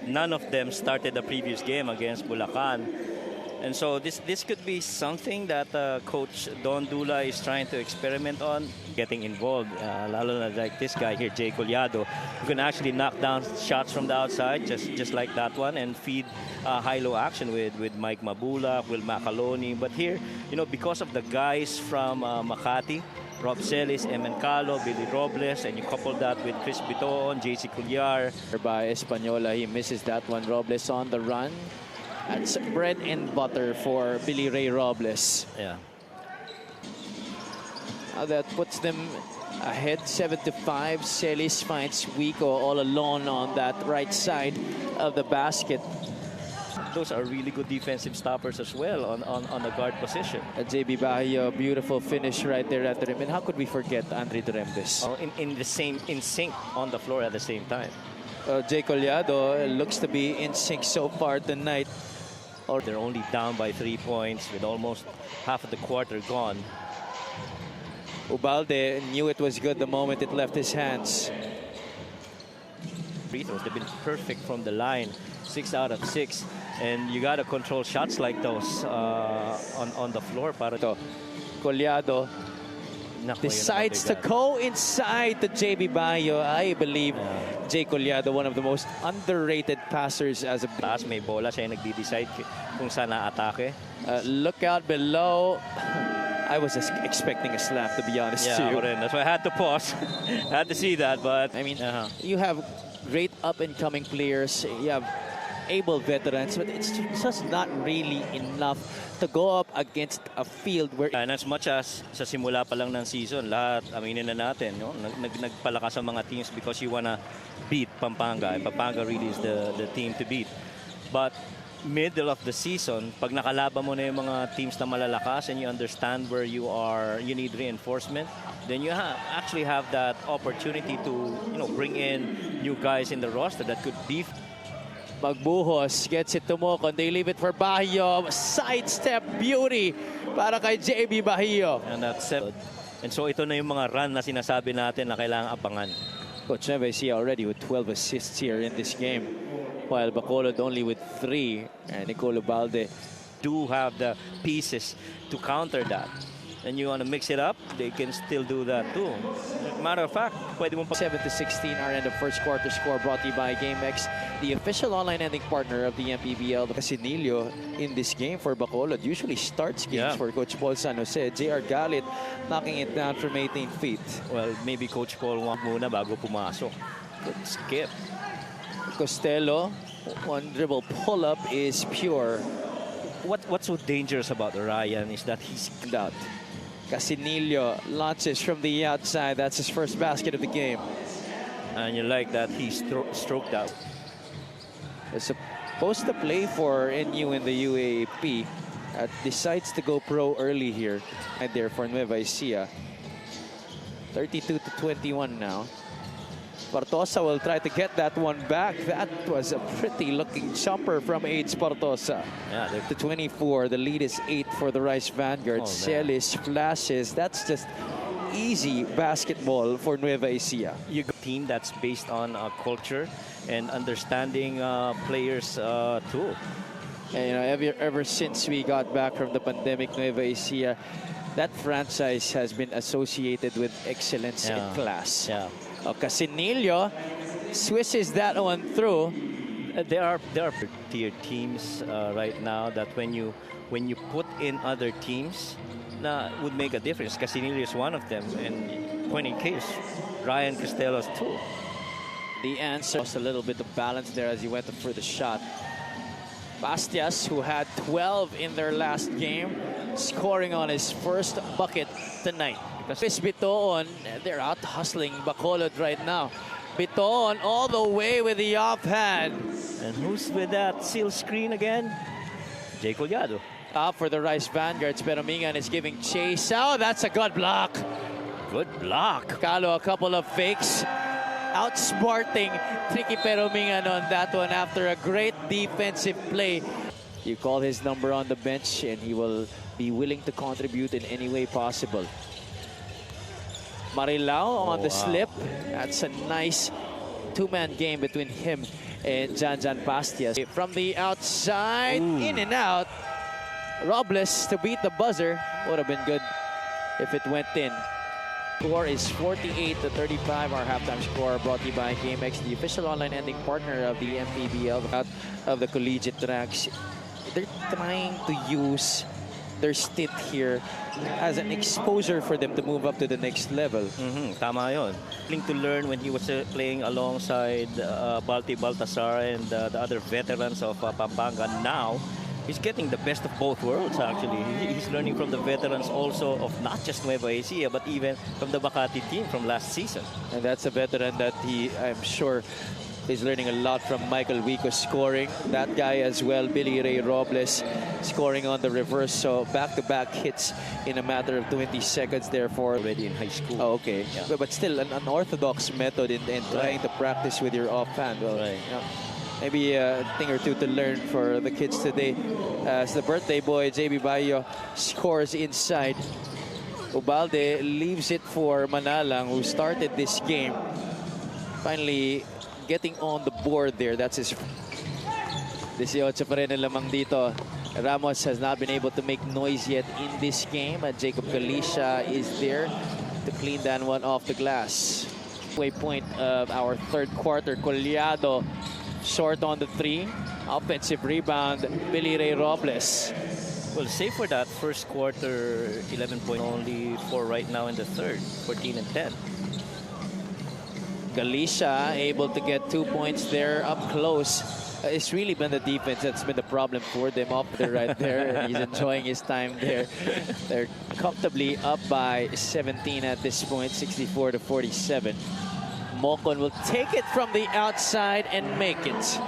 None of them started the previous game against Bulacan. And so this could be something that Coach Don Dula is trying to experiment on, getting involved. Lalo na like this guy here, Jay Collado, who can actually knock down shots from the outside, just like that one, and feed high-low action with Mike Mabula, Will Macaloni. But here, because of the guys from Makati, Rob Celis, Mpbl, Billy Robles, and you couple that with Chris Bitoon, JC Culyar. By Española, he misses that one. Robles on the run. That's bread and butter for Billy Ray Robles. Yeah. That puts them ahead 7-5. Celis finds Wico all alone on that right side of the basket. Those are really good defensive stoppers as well on the guard position. JB Bahio, beautiful finish right there at the rim. And how could we forget Andre Durembes? In sync on the floor at the same time. Jay Collado looks to be in sync so far tonight. They're only down by 3 points with almost half of the quarter gone. Ubalde knew it was good the moment it left his hands. Free throws, they've been perfect from the line, 6 out of 6. And you got to control shots like those on the floor. Collado decides to go inside to JB Bahio. I believe Jay Collado, one of the most underrated passers as a... Taas may bola, siya yung nagdi-decide kung saan na-atake. Look out below. I was expecting a slap, to be honest with you. That's why I had to pause. I had to see that, but... I mean, you have great up-and-coming players. You have able veterans, but it's just not really enough to go up against a field where... And as much as sa simula pa lang ng season, lahat, aminin na natin, nagpalakas ang mga teams because you wanna beat Pampanga. And Pampanga really is the team to beat. But middle of the season, pag nakalaban mo na yung mga teams na malalakas and you understand where you need reinforcement, then you actually have that opportunity to bring in new guys in the roster that could beef. Magbuhos gets it to Mocon. They leave it for Bahio. Sidestep beauty para kay JB Bahio. And that's it. And so ito na yung mga run na sinasabi natin na kailangan abangan. Coach Nueva Ecija already with 12 assists here in this game, while Bacolod only with 3. And Nicolo Balde do have the pieces to counter that. And you want to mix it up, they can still do that too. Matter of fact, pwede mo 7-16, our end of first quarter score brought to you by GameX, the official online ending partner of the Mpbl. Casinillo in this game for Bacolod usually starts games for Coach Paul San Jose. JR Galit knocking it down from 18 feet. Well, maybe Coach Paul want muna bago pumasok. Good skip. Costello, one dribble pull-up is pure. What's so dangerous about Ryan is that he's out. Casinillo launches from the outside. That's his first basket of the game. And you like that he stroked out. Is supposed to play for NU in the UAAP. Decides to go pro early here. And there for Nueva Ecija. 32-21 now. Partosa will try to get that one back. That was a pretty looking jumper from Aids Partosa. Yeah, to 24. The lead is 8 for the Rice Vanguard. Celis flashes. That's just easy basketball for Nueva Ecija. You got a team that's based on culture and understanding players too. And ever since we got back from the pandemic, Nueva Ecija, that franchise has been associated with excellence and class. Yeah. Casinillo swishes that one through. There are tier teams right now that when you put in other teams, would make a difference. Casinillo is one of them, and point in case, Ryan Costello too. The answer was a little bit of balance there as he went up for the shot. Bastias, who had 12 in their last game, scoring on his first bucket tonight. Chris Bitoon, they're out hustling Bacolod right now. Bitoon all the way with the offhand. And who's with that seal screen again? Jay Collado. Up for the Rice Vanguards. Peromingan is giving chase. Oh, that's a good block. Good block. Calo, a couple of fakes. Outsmarting Tricky Peromingan on that one after a great defensive play. You call his number on the bench and he will be willing to contribute in any way possible. Marilao on the slip. That's a nice two-man game between him and Jan Pastias. From the outside, in and out. Robles to beat the buzzer. Would have been good if it went in. Score is 48-35. Our halftime score brought to you by GameX, the official online ending partner of the Mpbl. Out of the collegiate tracks, they're trying to use their stint here as an exposure for them to move up to the next level. Tama yun. Willing to learn when he was playing alongside Balti Baltasar and the other veterans of Pampanga. Now, he's getting the best of both worlds, actually. He's learning from the veterans also of not just Nueva Ecija, but even from the Makati team from last season. And that's a veteran that I'm sure, is learning a lot from. Michael Wico scoring. That guy as well, Billy Ray Robles, scoring on the reverse. So back-to-back hits in a matter of 20 seconds, therefore. Already in high school. Oh, okay. Yeah. But still, an unorthodox method in trying to practice with your offhand. Well, right. Maybe a thing or two to learn for the kids today. As the birthday boy, JB Bayo, scores inside. Ubalde leaves it for Manalang, who started this game. Finally getting on the board there. That's his 18 pa rin ang lamang dito. Ramos has not been able to make noise yet in this game. Jacob Galicia is there to clean that one off the glass. Point of our third quarter. Collado short on the 3. Offensive rebound, Billy Ray Robles. Well, save for that first quarter, 11 points, only 4 right now in the third, 14 and 10. Galicia able to get 2 points there up close. It's really been the defense that's been the problem for them up there right there. He's enjoying his time there. They're comfortably up by 17 at this point, 64-47. Mocon will take it from the outside and make it.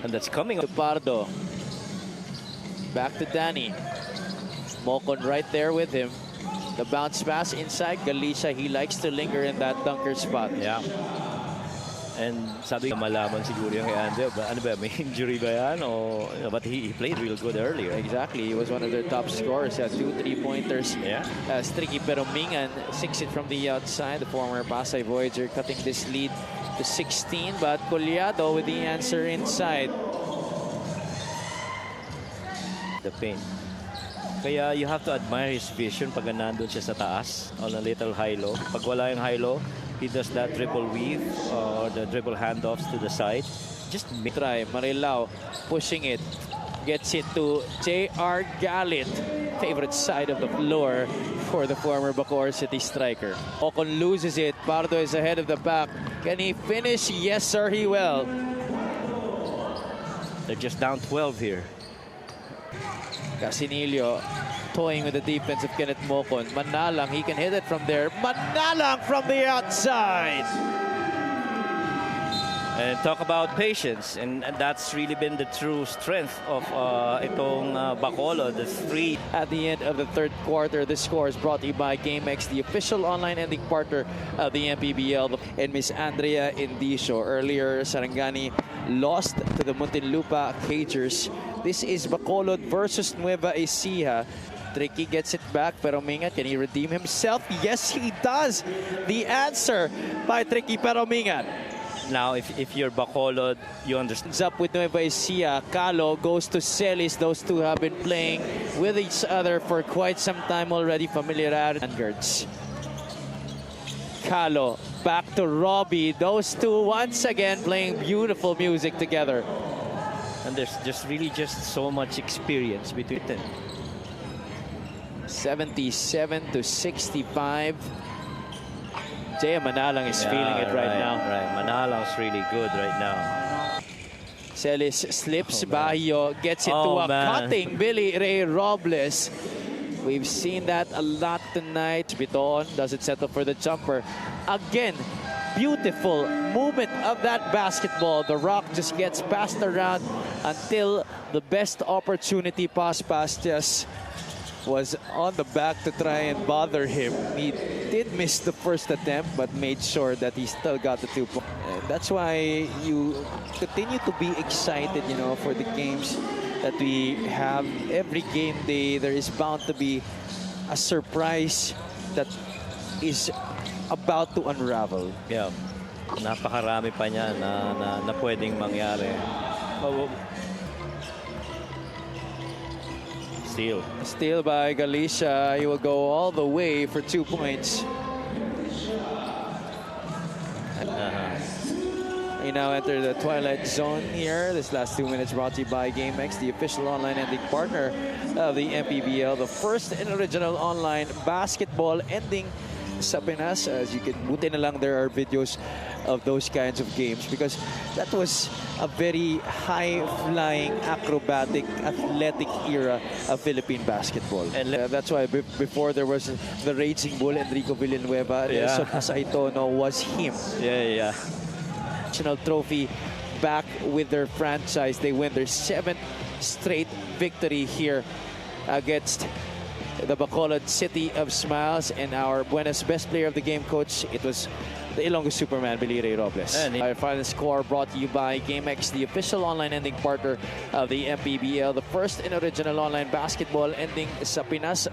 And that's coming To Pardo. Back to Danny. Mocon right there with him. The bounce pass inside. Galicia, he likes to linger in that dunker spot. Yeah. And sabi ko, malaman siguro yung kay Andrea. Ano ba, may injury ba yan? O, but he played real good earlier. Exactly. He was one of their top scorers. He had 2 3-pointers. Yeah. Tricky Peromingan sinks it from the outside. The former Pasay Voyager cutting this lead to 16. But Collado with the answer inside. The paint. Kaya you have to admire his vision pag nandun siya sa taas on a little high-low. Pag wala yung high-low, he does that triple weave or the dribble handoffs to the side. Just Try. Marilao pushing it. Gets it to J.R. Galit. Favorite side of the floor for the former Bacoor City striker. Ocon loses it. Pardo is ahead of the pack. Can he finish? Yes, sir, he will. They're just down 12 here. Casinillo toying with the defense of Kenneth Mocon. Manalang, he can hit it from there. Manalang from the outside. And talk about patience, and that's really been the true strength of itong Bacolod, the 3. At the end of the third quarter, the score is brought to you by GameX, the official online ending partner of the Mpbl, and Miss Andrea Indicio. Earlier, Sarangani lost to the Muntinlupa Cagers. This is Bacolod versus Nueva Ecija. Tricky gets it back, Peromingan, can he redeem himself? Yes, he does. The answer by Tricky Peromingan. Now, if you're Bacolod, you understand. Up with Nueva Ecija. Calo goes to Celis. Those two have been playing with each other for quite some time already. Familiarity. Calo back to Robbie. Those two once again playing beautiful music together. And there's really so much experience between them. 77-65. Jaya Manalang is feeling it right now. Right, Manalang's really good right now. Celis slips. Bayo gets it to a cutting Billy Ray Robles. We've seen that a lot tonight. Biton doesn't settle for the jumper. Again, beautiful movement of that basketball. The rock just gets passed around until the best opportunity pass just was on the back to try and bother him. He did miss the first attempt, but made sure that he still got the 2 points. And that's why you continue to be excited, you know, for the games that we have. Every game day, there is bound to be a surprise that is about to unravel. Yeah. napakarami pa niya na pwedeng mangyari. Steal by Galicia. He will go all the way for 2 points. We now enter the twilight zone here. This last 2 minutes brought to you by GameX, the official online ending partner of the Mpbl, the first and original online basketball ending sa Pinas. As you can, buti na lang there are videos of those kinds of games because that was a very high-flying, acrobatic, athletic era of Philippine basketball. And that's why before there was the Raging Bull, Enrico Villanueva, Nelson Asaitono was him. Yeah. National trophy back with their franchise. They win their 7th straight victory here against the Bacolod City of Smiles. And our Buenas best player of the game, coach, it was the Ilonggo Superman, Billy Ray Robles. Our final score brought to you by GameX, the official online ending partner of the Mpbl, the first and original online basketball ending sa Pinas.